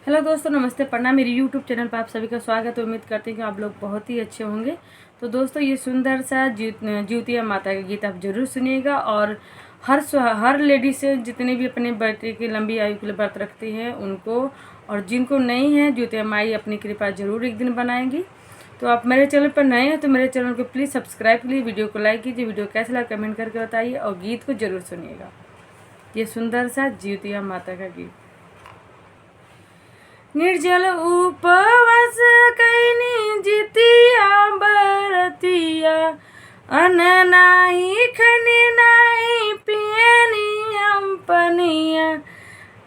Hello दोस्तों, नमस्ते, प्रणाम। मेरी यूट्यूब चैनल पर आप सभी का स्वागत है। उम्मीद करते हैं कि आप लोग बहुत ही अच्छे होंगे। तो दोस्तों, ये सुंदर सा ज्योतिया माता का गीत आप जरूर सुनिएगा। और हर लेडीज से जितने भी अपने बेटे की लंबी आयु के लिए व्रत रखते हैं उनको, और जिनको नहीं है, ज्योतिया माई अपनी कृपा जरूर एक दिन बनाएंगी। तो आप मेरे चैनल पर नए हैं तो मेरे चैनल को प्लीज़ सब्सक्राइब कीजिए, वीडियो को लाइक कीजिए, वीडियो कैसा लगा कमेंट करके बताइए और गीत को जरूर सुनिएगा। ये सुंदर सा ज्योतिया माता का गीत। निर्जल उपवास कैनी जितिया बरतिया, अन्न नाही खनी नाही पियनी हम पनिया।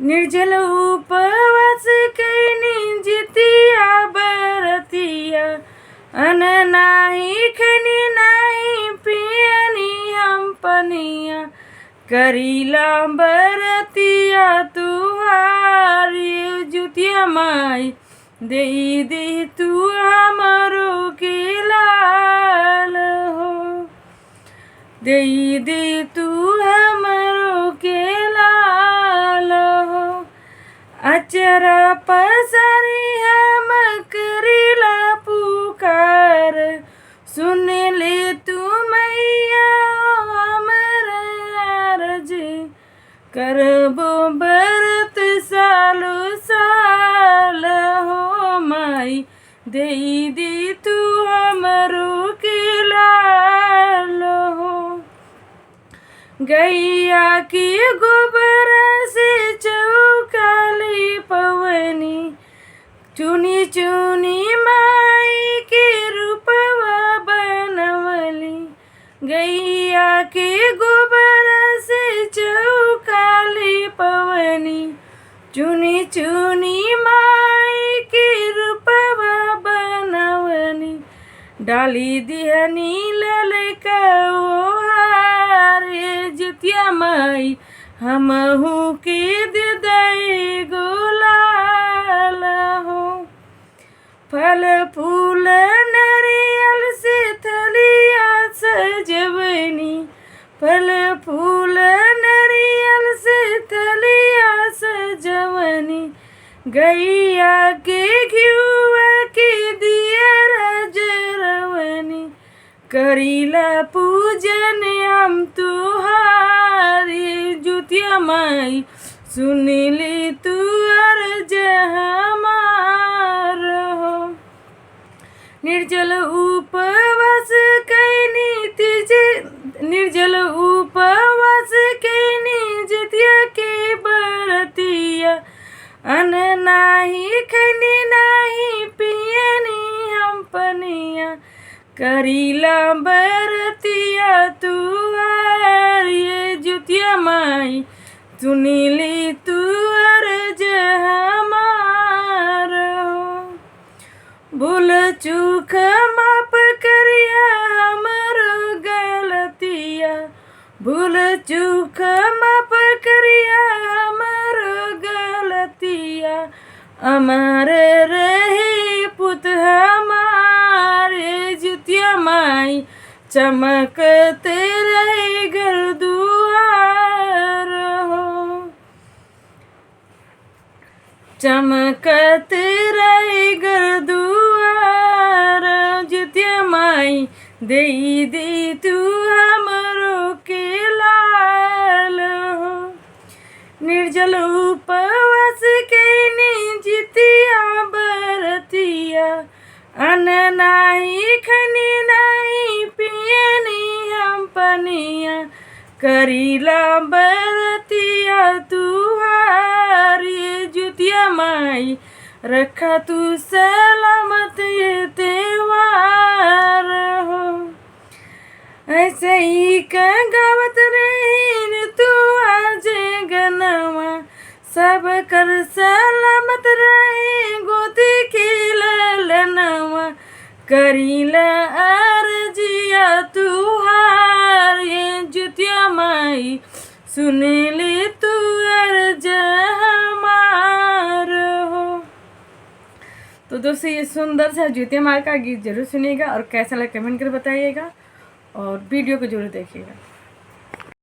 निर्जल उपवास कैनी जितिया बरतिया, अन्न नाही खनी नाही पियनी हम पनिया। करीला बरतिया तुहारी ज्योतिया माई, दे दे तू हमरो के लाल हो, दे दे तू हमरो के लाल हो। अचरा पसारी हम करीला पुकार, सुन ले तू मैया करबो बरत सालो साल हो माई, दे दे तू हमरो के लाल हो। गैया की गोबर से चौकाली पवनी, चुनी चुनी माई के रूपवा बनवली। गैया के गोबर से चौकाली पवनी, चुनी चुनी माई के रूपवा बनवनी। डाली दिहनी ललका हारे ज्योतिया माई, हमहू के दे दे गुलाल हो। फल फूल नरियल से थलिया सजवनी, फल फूल नरियल से थलिया सजवनी। गैया के घिउआ के दिया जरवनी, करीला पूजन हम तुहारी ज्योतिया माई, सुन ली तू अर्ज हमार हो। निर्जल उपवास कैनी तिजे, निर्जल उपवास कैनी जितिया के बरतिया, अन्न नाही खनी नाही पियनी हम पनिया। करीला बरतिया तुहारी ज्योतिया माई, सुनी ली तू अर्ज हमार हो। भूल चूक माफ करिया हमरो गलतिया, भूल चूक माफ करिया हमरो गलतिया। अमर रहे पुत हमारे ज्योतिया माई, चमकते रहे घर दुआर हो, चमकते रहे घर दुआर। ज्योतिया माई, दे दे तू हमरो के लाल हो। निर्जल उपवास कैनी जितिया बरतिया, अन्न नाही खनी नाही पियनी हम पनिया। करीला बरतिया तुहारी ज्योतिया माई, रखा तू सलामत ये त्योहार हो। ऐसे ही गावत रही तू आज गनवा, सब कर सलामत रहे गोदी के ललनवा। करीला अर्जिया तुहार ये ज्योतिया माई, सुन ले तू अर्ज हमार हो। तो दोस्तों, ये सुंदर सा ज्योतिया माई का गीत जरूर सुनिएगा और कैसा लगा कमेंट कर बताइएगा और वीडियो को जरूर देखिएगा।